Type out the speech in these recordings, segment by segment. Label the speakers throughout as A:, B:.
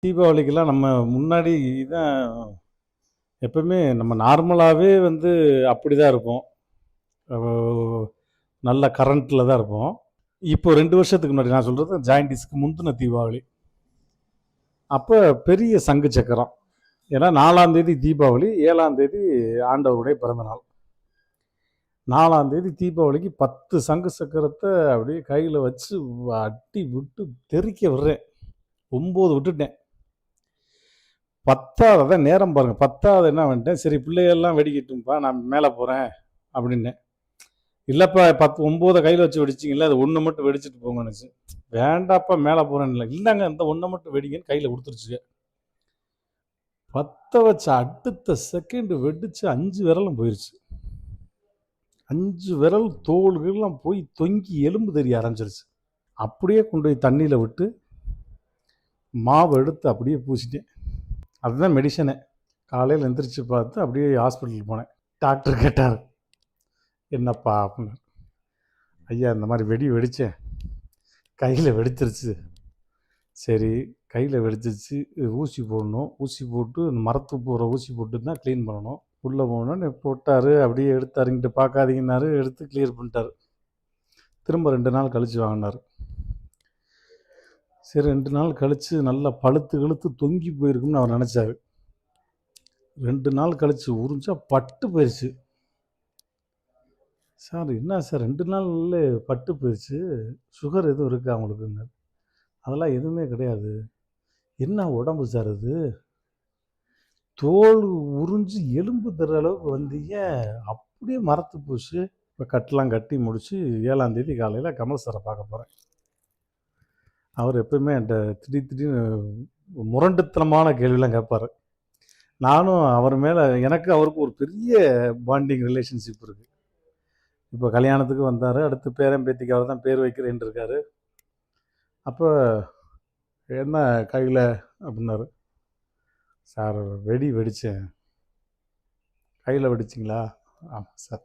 A: தீபாவளிக்கெல்லாம் நம்ம முன்னாடி தான் எப்பவுமே நம்ம நார்மலாகவே வந்து அப்படி தான் இருப்போம். நல்ல கரண்ட்டில் தான் இருப்போம். இப்போ 2 வருஷத்துக்கு முன்னாடி நான் சொல்கிறது ஜாயின்டிஸ்க்கு முந்தின தீபாவளி. அப்போ பெரிய சங்கு சக்கரம். ஏன்னா 4ஆம் தேதி தீபாவளி, 7ஆம் தேதி ஆண்டவருடைய பிறந்தநாள். 4ஆம் தேதி தீபாவளிக்கு 10 சங்கு சக்கரத்தை அப்படியே கையில் வச்சு அட்டி விட்டு தெறிக்க விடுறேன். 9 விட்டுட்டேன். 10வது தான் நேரம் பாருங்கள். 10வது என்ன பண்ணிட்டேன், சரி பிள்ளைகள்லாம் வெடிக்கட்டும்ப்பா, நான் மேலே போகிறேன் அப்படின்னேன். இல்லைப்பா 9 கையில் வச்சு வெடிச்சிங்களா, அது ஒன்று மட்டும் வெடிச்சிட்டு போங்கன்னுச்சு. வேண்டாப்பா மேலே போகிறேன்னு இல்லை, இல்லைங்க இந்த ஒன்றை மட்டும் வெடிங்கன்னு கையில் கொடுத்துருச்சு. 10 வச்சு அடுத்த செகண்ட் வெடிச்சு 5 விரலும் போயிடுச்சு. 5 விரல் தோள்கள்லாம் போய் தொங்கி எலும்பு தெரிய ஆரம்பிச்சிருச்சு. அப்படியே கொண்டு போய் தண்ணியில் விட்டு மாவு எடுத்து அப்படியே பூசிட்டேன். அதுதான் மெடிசனே. காலையில் எந்திரிச்சு பார்த்து அப்படியே ஹாஸ்பிட்டலுக்கு போனேன். டாக்டர் கேட்டார், என்னப்பா அப்படின்னு. ஐயா இந்த மாதிரி வெடித்தேன், கையில் வெடிச்சிருச்சு. சரி கையில் வெடிச்சிருச்சு, ஊசி போடணும், ஊசி போட்டு இந்த மரத்துக்கு போகிற ஊசி போட்டு தான் க்ளீன் பண்ணணும். உள்ளே போகணுன்னு போட்டார், அப்படியே எடுத்தார். இங்கிட்ட பார்க்காதீங்கன்னாரு, எடுத்து கிளியர் பண்ணிட்டார். திரும்ப 2 நாள் கழித்து வாங்கினார். சரி 2 நாள் கழித்து நல்லா பழுத்து தொங்கி போயிருக்குன்னு அவர் நினச்சார். 2 நாள் கழித்து உறிஞ்சா பட்டு போயிடுச்சு. சார் என்ன சார் 2 நாள்ல பட்டு போயிடுச்சு, சுகர் எதுவும் இருக்கா அவங்களுக்குன்னு? அதெல்லாம் எதுவுமே கிடையாது. என்ன உடம்பு சார் அது, தோல் உறிஞ்சு எலும்பு தர்ற அளவுக்கு வந்தீங்க, அப்படியே மரத்து போச்சு. இப்போ கட்டெலாம் கட்டி முடித்து 7ஆம் தேதி காலையில் கமல் சாரை பார்க்க போகிறேன். அவர் எப்பவுமே என்கிட்ட திடீர்னு முரண்டுத்தனமான கேள்வியெலாம் கேட்பார். நானும் அவர் மேலே எனக்கு அவருக்கு ஒரு பெரிய பாண்டிங் ரிலேஷன்ஷிப் இருக்குது. இப்போ கல்யாணத்துக்கு வந்தார், அடுத்து பேரன் பேத்திக்கு அவர் தான் பேர் வைக்கிறேன் இருக்கார். அப்போ என்ன கையில் அப்படின்னாரு. சார் வெடித்தேன். கையில் வெடிச்சிங்களா? ஆமாம் சார்.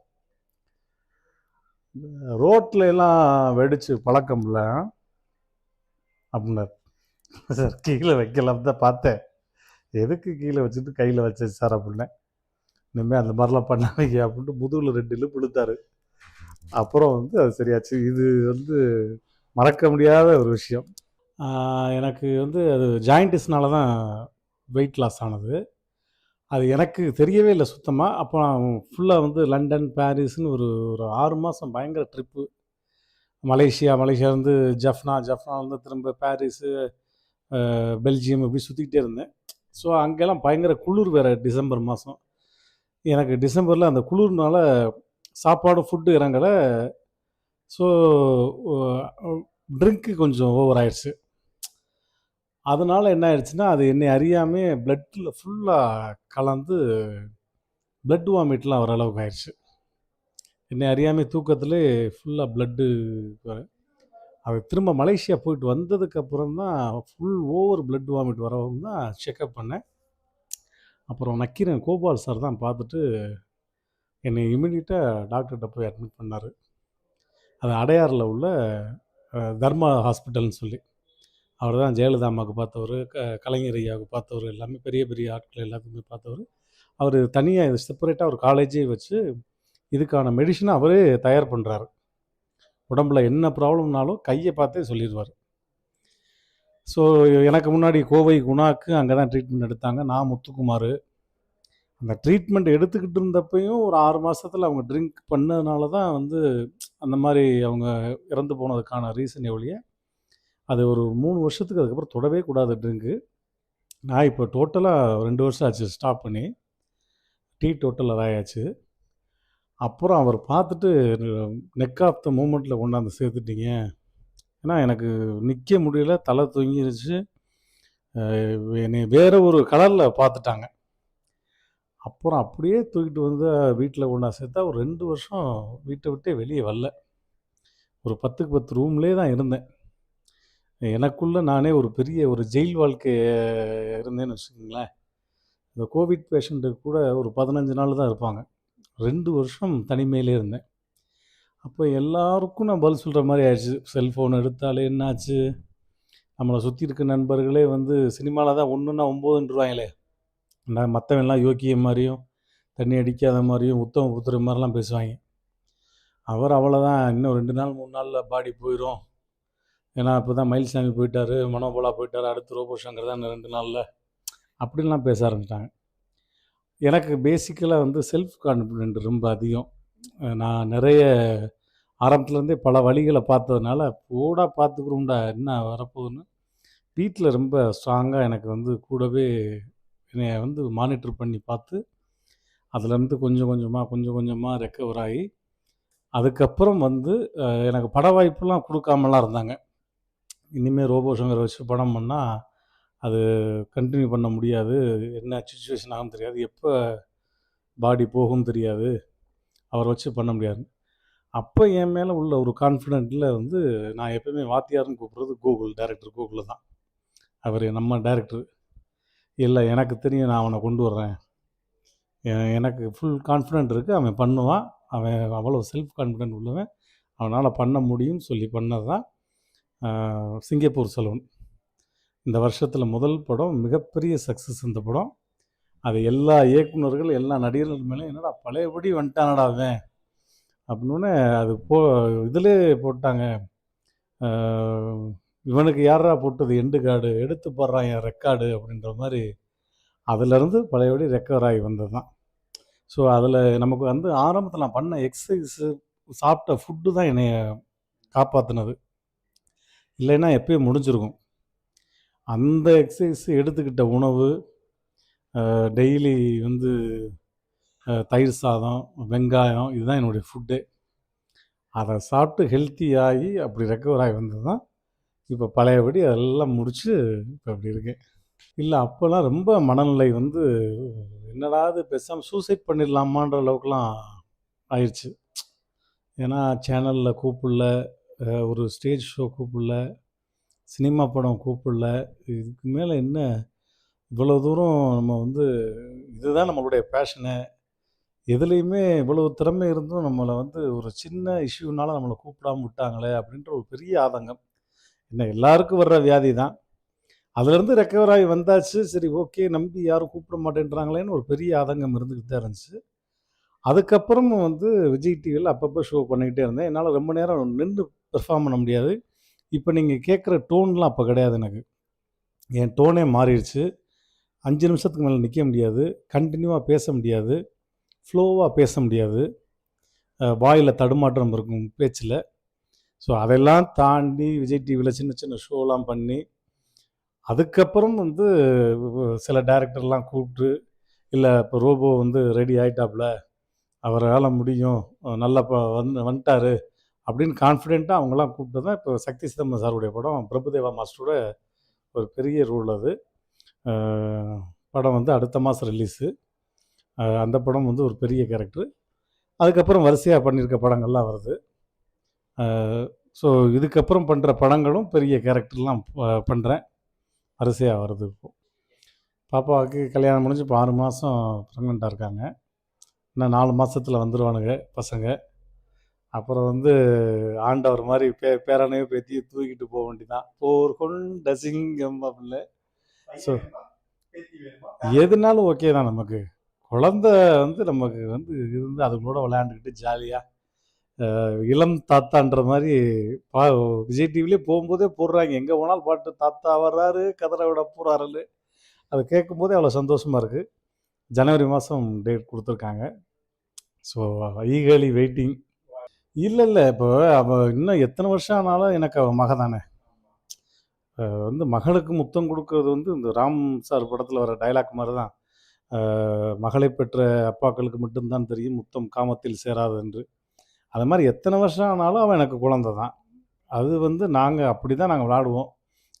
A: ரோட்டில் எல்லாம் வெடித்து பழக்கம் இல்லை அப்படின்னாரு. சார் கீழே வைக்கலாம் தான் பார்த்தேன், எதுக்கு கீழே வச்சுட்டு கையில் வச்சேன் சார் அப்படின்னேன். இனிமேல் அந்த மாதிரிலாம் பண்ணாதீங்க அப்படின்ட்டு முதுகில் 2 இழுப்பு இழுத்தாரு. அப்புறம் வந்து அது சரியாச்சு. இது வந்து மறக்க முடியாத ஒரு விஷயம். எனக்கு வந்து அது ஜாயின்டிஸ்னால தான் வெயிட் லாஸ் ஆனது. அது எனக்கு தெரியவே இல்லை சுத்தமாக. அப்போ நான் ஃபுல்லாக வந்து லண்டன், பாரிஸ்னு ஒரு 6 மாதம் பயங்கர ட்ரிப்பு. மலேசியாவிலேருந்து ஜஃப்னாலேருந்து திரும்ப பாரிஸு, பெல்ஜியம் இப்படி சுற்றிக்கிட்டே இருந்தேன். ஸோ அங்கெல்லாம் பயங்கர குளிர் வேறு, டிசம்பர் மாதம். எனக்கு டிசம்பரில் அந்த குளிர்னால சாப்பாடு ஃபுட்டு இறங்கலை. ஸோ ட்ரிங்க்கு கொஞ்சம் ஓவர் ஆயிடுச்சு. அதனால் என்ன ஆயிடுச்சுன்னா, அது என்னை அறியாமே பிளட்டில் ஃபுல்லாக கலந்து பிளட் வாமிட்லாம் வர அளவுக்கு ஆயிடுச்சு. என்னை அறியாமல் தூக்கத்திலே ஃபுல்லாக பிளட்டு. அது திரும்ப மலேசியா போயிட்டு வந்ததுக்கப்புறம் தான் ஃபுல் ஓவர் பிளட் வாமிட் வரவும் தான் செக்கப் பண்ணேன். அப்புறம் நக்கீரன் கோபால் சார் தான் பார்த்துட்டு என்னை இமீடியட்டாக டாக்டர்கிட்ட போய் அட்மிட் பண்ணார். அது அடையாறில் உள்ள தர்மா ஹாஸ்பிட்டல்னு சொல்லி. அவர் தான் ஜெயலலிதா அம்மாவுக்கு பார்த்தவர், கலைஞர் ஐயாவுக்கு பார்த்தவர், எல்லாமே பெரிய பெரிய ஆட்கள் எல்லாத்துக்குமே பார்த்தவர். அவர் தனியாக செப்பரேட்டாக ஒரு காலேஜே வச்சு இதுக்கான மெடிசனை அவரே தயார் பண்ணுறாரு. உடம்புல என்ன ப்ராப்ளம்னாலும் கையை பார்த்தே சொல்லிடுவார். ஸோ எனக்கு முன்னாடி கோவை குணாக்கு அங்கே தான் ட்ரீட்மெண்ட் எடுத்தாங்க. நான் முத்துக்குமார். அந்த ட்ரீட்மெண்ட் எடுத்துக்கிட்டு இருந்தப்பையும் ஒரு 6 மாதத்தில் அவங்க ட்ரிங்க் பண்ணதுனால தான் வந்து அந்த மாதிரி அவங்க இறந்து போனதுக்கான ரீசன் எவ்வளிய. அது ஒரு 3 வருஷத்துக்கு அதுக்கப்புறம் தொடவே கூடாது ட்ரிங்க்கு. நான் இப்போ டோட்டலாக 2 வருஷம் ஆச்சு ஸ்டாப் பண்ணி. டோட்டலாக ஆயாச்சு. அப்புறம் அவர் பார்த்துட்டு நெக் ஆஃப் த மூமெண்ட்டில் கொண்டாந்து சேர்த்துட்டீங்க. ஏன்னா எனக்கு நிற்க முடியல, தலை தொங்கிருச்சு. என்னை வேறு ஒரு கலரில் பார்த்துட்டாங்க. அப்புறம் அப்படியே தூக்கிட்டு வந்து வீட்டில் கொண்டாந்து சேர்த்தா ஒரு 2 வருஷம் வீட்டை விட்டே வெளியே வரல. ஒரு 10க்கு 10 ரூம்லேயே தான் இருந்தேன். எனக்குள்ளே நானே ஒரு பெரிய ஒரு ஜெயில் வாழ்க்கை இருந்தேன்னு வச்சுக்கோங்களேன். இந்த கோவிட் பேஷண்ட்டுக்கு கூட ஒரு 15 நாள் தான் இருப்பாங்க. 2 வருஷம் தனிமையிலே இருந்தேன். அப்போ எல்லாருக்கும் நான் பதில் சொல்கிற மாதிரி ஆயிடுச்சு. செல்ஃபோன் எடுத்தாலே என்னாச்சு, நம்மளை சுற்றி இருக்க நண்பர்களே வந்து சினிமாவில் தான் ஒன்றுன்னா 9ன்றுவாங்களே. மற்றவன்லாம் யோக்கியம் மாதிரியும் தண்ணி அடிக்காத மாதிரியும் உத்தம புத்திர மாதிரிலாம் பேசுவாங்க. அவர் அவ்வளோதான், இன்னும் 2 நாள் 3 நாளில் பாடி போயிடும். ஏன்னா இப்போ தான் மயில்சாமி போயிட்டார், மனோபலா போயிட்டார், அடுத்து ரோபோ சங்கர் தான் இன்னும் 2 நாளில், அப்படின்லாம் பேச ஆரம்பிச்சிட்டாங்க. எனக்கு பேசிக்கலாக வந்து செல்ஃப் கான்ஃபிடென்ட் ரொம்ப அதிகம். நான் நிறைய ஆரம்பத்துலேருந்தே பல வழிகளை பார்த்ததுனால, போடா பார்த்துக்குறோம்டா என்ன வரப்போகுதுன்னு வீட்டில் ரொம்ப ஸ்ட்ராங்காக எனக்கு வந்து கூடவே என்னை வந்து மானிட்டர் பண்ணி பார்த்து, அதுலேருந்து கொஞ்சம் கொஞ்சமாக ரெக்கவர் ஆகி, அதுக்கப்புறம் வந்து எனக்கு பட வாய்ப்புலாம் கொடுக்காமலாம் இருந்தாங்க. இனிமேல் ரோபோ சங்கரை வச்சு படம் பண்ணால் அது கண்டினியூ பண்ண முடியாது, என்ன சுச்சுவேஷன் ஆகும்னு தெரியாது, எப்போ பாடி போகும்னு தெரியாது, அவரை வச்சு பண்ண முடியாது. அப்போ என் மேலே உள்ள ஒரு கான்ஃபிடென்ட்டில் வந்து நான் எப்போயுமே வாத்தியார்னு கூப்பிட்றது டைரக்டர் கூகுளில் தான். அவர் நம்ம டைரக்டர் இல்லை, எனக்கு தெரியும், நான் அவனை கொண்டு வர்றேன், எனக்கு ஃபுல் கான்ஃபிடென்ட் இருக்குது, அவன் பண்ணுவான், அவன் அவ்வளோ செல்ஃப் கான்ஃபிடென்ட் உள்ளவன், அவனால் பண்ண முடியும்னு சொல்லி பண்ணது தான் சிங்கப்பூர் சலூன். இந்த வருஷத்தில் முதல் படம், மிகப்பெரிய சக்ஸஸ் இந்த படம். அது எல்லா இயக்குநர்கள் எல்லா நடிகர்கள் மேலேயும் என்னடா பழையபடி வந்துட்டானடா அவன் அப்படின்னு அது இதிலே போட்டாங்க. இவனுக்கு யாரா போட்டது எண்டு கார்டு, எடுத்து போடுறான் என் ரெக்கார்டு அப்படின்ற மாதிரி அதிலேருந்து பழையபடி ரெக்கவர் ஆகி வந்தது தான். ஸோ அதில் நமக்கு வந்து ஆரம்பத்தில் நான் பண்ண எக்ஸசைஸு, சாப்பிட்ட ஃபுட்டு தான் என்னை காப்பாற்றினது. இல்லைன்னா எப்பயும் முடிஞ்சிருக்கும். அந்த எக்ஸசைஸ், எடுத்துக்கிட்ட உணவு, டெய்லி வந்து தயிர் சாதம், வெங்காயம், இதுதான் என்னுடைய ஃபுட்டு. அதை சாப்பிட்டு ஹெல்த்தியாகி அப்படி ரெக்கவர் ஆகி வந்தது தான் இப்போ பழையபடி அதெல்லாம் முடித்து இப்போ அப்படி இருக்கேன். இல்லை, அப்போல்லாம் ரொம்ப மனநிலை வந்து என்னடா இது பேசாமல் சூசைட் பண்ணிடலாமான்ற அளவுக்குலாம் ஆயிடுச்சு. ஏன்னா சேனலில் கூப்பிடல, ஒரு ஸ்டேஜ் ஷோ கூப்பிடல, சினிமா படம் கூப்பிடல, இதுக்கு மேலே என்ன இவ்வளோ தூரம் நம்ம வந்து இதுதான் நம்மளுடைய பேஷனு, எதுலேயுமே இவ்வளோ திறமை இருந்தும் நம்மளை வந்து ஒரு சின்ன இஷ்யூனால நம்மளை கூப்பிடாம விட்டாங்களே அப்படின்ற ஒரு பெரிய ஆதங்கம். என்ன எல்லாருக்கும் வர்ற வியாதி தான், அதுலேருந்து ரெக்கவர் ஆகி வந்தாச்சு, சரி ஓகே, நம்பி யாரும் கூப்பிட மாட்டேன்றாங்களேன்னு ஒரு பெரிய ஆதங்கம் இருந்துக்கிட்டு தான் இருந்துச்சு. அதுக்கப்புறமும் வந்து விஜய் டிவியில் அப்பப்போ ஷோ பண்ணிக்கிட்டே இருந்தேன். என்னால் ரொம்ப நேரம் நின்று பெர்ஃபார்ம் பண்ண முடியாது. இப்போ நீங்கள் கேட்குற டோன்லாம் அப்போ கிடையாது எனக்கு. என் டோனே மாறிடுச்சு. 5 நிமிஷத்துக்கு மேலே நிற்க முடியாது, கண்டினியூவாக பேச முடியாது, ஃப்ளோவாக பேச முடியாது, வாயில் தடுமாற்றம் இருக்கும் பேச்சில். ஸோ அதெல்லாம் தாண்டி விஜய் டிவியில் சின்ன சின்ன ஷோலாம் பண்ணி, அதுக்கப்புறம் வந்து சில டைரக்டர்லாம் கூப்பிட்டு, இல்லை இப்போ ரோபோ வந்து ரெடி ஆகிட்டாப்புல, அவரால் முடியும், நல்லா வந்துட்டார் அப்படின்னு கான்ஃபிடெண்ட்டாக அவங்களாம் கூப்பிட்டு தான் இப்போ சக்தி சிதம்பரம் சாருடைய படம் பிரபுதேவா மாஸ்டரோட ஒரு பெரிய ரோல் அது. படம் வந்து அடுத்த மாதம் ரிலீஸு. அந்த படம் வந்து ஒரு பெரிய கேரக்டர். அதுக்கப்புறம் வரிசையாக பண்ணியிருக்க படங்கள்லாம் வருது. ஸோ இதுக்கப்புறம் பண்ணுற படங்களும் பெரிய கேரக்டர்லாம் பண்ணுறேன், வரிசையாக வருது. இப்போது பாப்பாவுக்கு கல்யாணம் முடிஞ்சு இப்போ 6 மாதம் ப்ரெக்னெண்ட்டாக இருக்காங்க. இன்னும் 4 மாதத்தில் வந்துடுவானுங்க பசங்க. அப்புறம் வந்து ஆண்டவர் மாதிரி பேரனையும் பேத்தியும் தூக்கிட்டு போக வேண்டிதான், போர் கொண்ட சிங்கம் அப்படின்னு. ஸோ எதுனாலும் ஓகே தான், நமக்கு குழந்த வந்து நமக்கு வந்து இருந்து அதுங்களோட விளையாண்டுக்கிட்டு ஜாலியாக இளம் தாத்தான்ற மாதிரி விஜய் டிவிலே போகும்போதே போடுறாங்க, எங்கே போனாலும் பாட்டு, தாத்தா வர்றாரு கதரை விட போகிறாருன்னு. அது கேட்கும்போதே அவ்வளோ சந்தோஷமாக இருக்குது. ஜனவரி மாதம் டேட் கொடுத்துருக்காங்க. So eagerly waiting. இல்லை, இப்போ அவள் இன்னும் எத்தனை வருஷம் ஆனாலும் எனக்கு அவள் மக தானே. வந்து மகளுக்கு முத்தம் கொடுக்கறது வந்து இந்த ராம் சார் படத்தில் வர டைலாக் மாதிரி தான், மகளை பெற்ற அப்பாக்களுக்கு மட்டும்தான் தெரியும் முத்தம் காமத்தில் சேராது என்று. அது மாதிரி எத்தனை வருஷம் ஆனாலும் அவன் எனக்கு குழந்தை தான். அது வந்து நாங்கள் அப்படி தான் நாங்கள் விளாடுவோம்.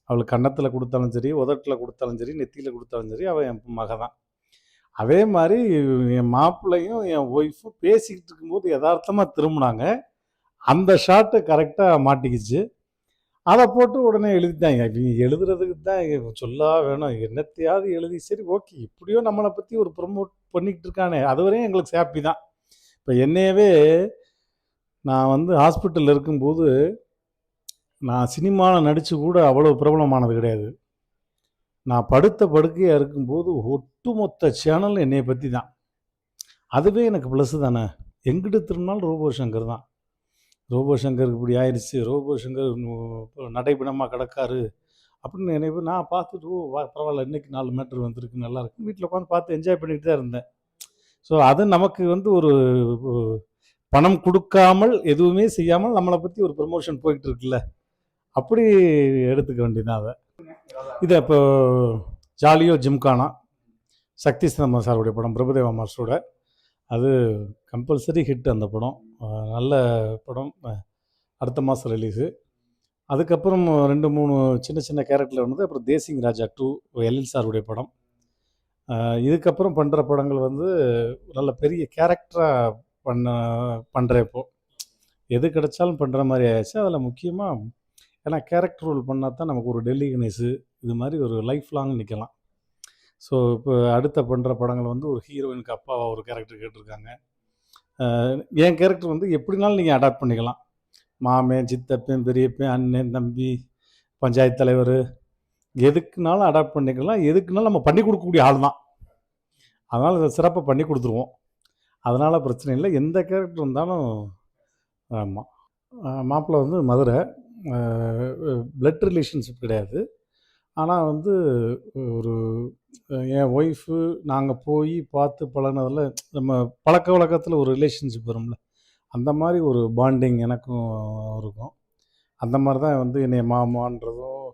A: அவளுக்கு கன்னத்தில் கொடுத்தாலும் சரி, உதட்டில் கொடுத்தாலும் சரி, நெத்தியில் கொடுத்தாலும் சரி, அவள் என் மக தான். அதே மாதிரி என் மாப்பிள்ளையும் என் ஒய்ஃபும் பேசிக்கிட்டு இருக்கும்போது யதார்த்தமாக திரும்பினாங்க, அந்த ஷாட்டு கரெக்டாக மாட்டிக்கிச்சு. அதை போட்டு உடனே எழுதிட்டாங்க. எழுதுறதுக்கு தான் சொல்லா வேணும், என்னத்தையாவது எழுதி சரி ஓகே, இப்படியோ நம்மளை பற்றி ஒரு ப்ரொமோட் பண்ணிக்கிட்டு இருக்கானே, அதுவரையும் எங்களுக்கு ஹாப்பி தான். இப்போ என்னையவே நான் வந்து ஹாஸ்பிட்டலில் இருக்கும்போது நான் சினிமாவில் நடித்து கூட அவ்வளோ பிரபலமானது கிடையாது. நான் படுத்த படுக்கையாக இருக்கும்போது ஒட்டுமொத்த சேனலும் என்னைய பற்றி தான். அதுவே எனக்கு ப்ளஸ்ஸு தானே. எங்கிட்டு திரும்பினாலும் ரோபோ சங்கர் தான். ரோபோ சங்கருக்கு இப்படி ஆயிடுச்சு, ரோபோ சங்கர் நடைப்பிணமாக கிடக்காரு அப்படின்னு என்னை நான் பார்த்துட்டு பரவாயில்ல, இன்னைக்கு 4 மேட்ரு வந்திருக்கு, நல்லாயிருக்கு, வீட்டில் உட்காந்து பார்த்து என்ஜாய் பண்ணிட்டு தான் இருந்தேன். ஸோ அது நமக்கு வந்து ஒரு பணம் கொடுக்காமல் எதுவுமே செய்யாமல் நம்மளை பற்றி ஒரு ப்ரமோஷன் போயிட்டு இருக்குல்ல, அப்படி எடுத்துக்க வேண்டியதான் அதை. இதை இப்போ ஜாலியோ ஜிம்கானா, சக்தி சிதம்பரம் சாருடைய படம், பிரபுதேவா மாஸ்டரோட, அது கம்பல்சரி ஹிட் அந்த படம். நல்ல படம். அடுத்த மாதம் ரிலீஸு. அதுக்கப்புறம் 2, 3 சின்ன சின்ன கேரக்டரில் வந்தது. அப்புறம் தேசிங் ராஜா 2 எல்எல் சாருடைய படம். இதுக்கப்புறம் பண்ணுற படங்கள் வந்து நல்ல பெரிய கேரக்டராக பண்ணுறேன் இப்போது. எது கிடைச்சாலும் பண்ணுற மாதிரி ஆயிடுச்சு. அதில் முக்கியமாக ஏன்னா கேரக்டர் ரோல் பண்ணால் தான் நமக்கு ஒரு டெல்லி கணேஷு இது மாதிரி ஒரு லைஃப் லாங் நிற்கலாம். ஸோ இப்போ அடுத்த பண்ணுற படங்கள் வந்து ஒரு ஹீரோயினுக்கு அப்பாவா ஒரு கேரக்டர் கேட்டிருக்காங்க. என் கேரக்டர் வந்து எப்படினாலும் நீங்கள் அடாப்ட் பண்ணிக்கலாம். மாமன், சித்தப்பன், பெரியப்பன், அண்ணன், தம்பி, பஞ்சாயத்து தலைவர், எதுக்குனாலும் அடாப்ட் பண்ணிக்கலாம். எதுக்குனாலும் நம்ம பண்ணி கொடுக்கக்கூடிய ஆள் தான். அதனால் இதை சிறப்பாக பண்ணி கொடுத்துருவோம். அதனால் பிரச்சனை இல்லை. எந்த கேரக்டர் இருந்தாலும். ஆமாம். மாப்பிள்ளை வந்து மதுரை. பிளட் ரிலேஷன்ஷிப் கிடையாது. ஆனால் வந்து ஒரு என் ஒய்ஃபு நாங்கள் போய் பார்த்து பழகினதில் நம்ம பழக்க வழக்கத்தில் ஒரு ரிலேஷன்ஷிப் வரும்ல, அந்த மாதிரி ஒரு பாண்டிங் எனக்கும் இருக்கும். அந்த மாதிரி தான் வந்து என்னை மாமான்றதும்,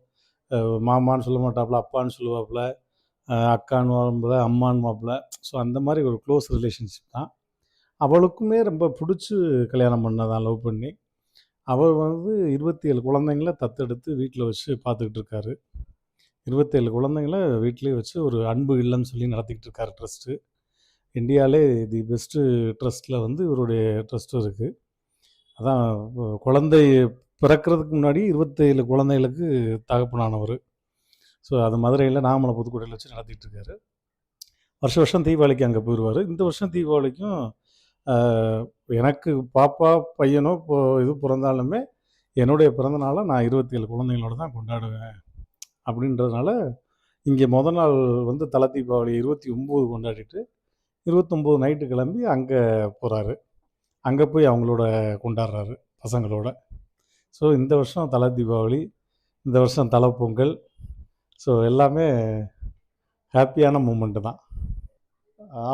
A: மாமான்னு சொல்ல மாட்டாப்புல, அப்பான்னு சொல்லுவாப்புல, அக்கான்னு வாப்புல, அம்மான்னு வாப்புல. ஸோ அந்த மாதிரி ஒரு க்ளோஸ் ரிலேஷன்ஷிப் தான். அவளுக்குமே ரொம்ப பிடிச்சி கல்யாணம் பண்ணதான், லவ் பண்ணி. அவள் வந்து 27 குழந்தைங்கள தத்தெடுத்து வீட்டில் வச்சு பார்த்துக்கிட்டு இருக்காரு. 27 குழந்தைங்கள வீட்டிலே வச்சு ஒரு அன்பு இல்லம்னு சொல்லி நடத்திக்கிட்டு இருக்காரு ட்ரஸ்ட்டு. இந்தியாவிலே தி பெஸ்ட்டு ட்ரஸ்ட்டில் வந்து இவருடைய ட்ரஸ்ட்டும் இருக்குது. அதான் குழந்தை பிறக்கிறதுக்கு முன்னாடி 27 குழந்தைகளுக்கு தகப்பனானவர். ஸோ அது மதுரையில் நாமலை புதுக்கோட்டையில் வச்சு நடத்திட்டு இருக்காரு. வருஷம் வருஷம் தீபாவளிக்கு அங்கே போயிடுவார். இந்த வருஷம் தீபாவளிக்கும் எனக்கு பாப்பா பையனோ இது பிறந்தாலுமே என்னுடைய பிறந்தநாளை நான் 27 குழந்தைங்களோட தான் கொண்டாடுவேன் அப்படின்றதுனால இங்கே நாள் வந்து தலை தீபாவளி 29 கொண்டாடிட்டு 29 நைட்டு கிளம்பி அங்கே போகிறாரு. அங்கே போய் அவங்களோட கொண்டாடுறாரு பசங்களோட. ஸோ இந்த வருஷம் தலை தீபாவளி, இந்த வருஷம் தலை பொங்கல். ஸோ எல்லாமே ஹாப்பியான மூமெண்ட்டு தான்.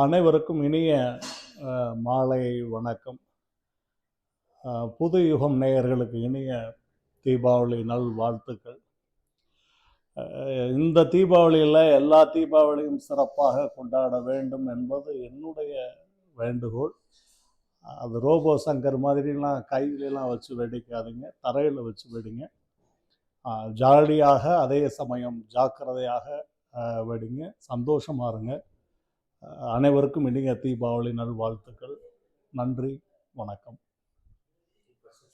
A: அனைவருக்கும் இனிய மாலை வணக்கம். புது யுகம் நேயர்களுக்கு இனிய தீபாவளி நல் வாழ்த்துக்கள். இந்த தீபாவளியில் எல்லா தீபாவளியும் சிறப்பாக கொண்டாட வேண்டும் என்பது என்னுடைய வேண்டுகோள். அது ரோபோ சங்கர் மாதிரிலாம் கையிலலாம் வச்சு வெடிக்காதீங்க, தரையில் வச்சு வெடிங்க. ஜாலியாக அதே சமயம் ஜாக்கிரதையாக வெடிங்க, சந்தோஷமாக இருங்க. அனைவருக்கும் இனிய தீபாவளி நல்வாழ்த்துக்கள். நன்றி, வணக்கம்.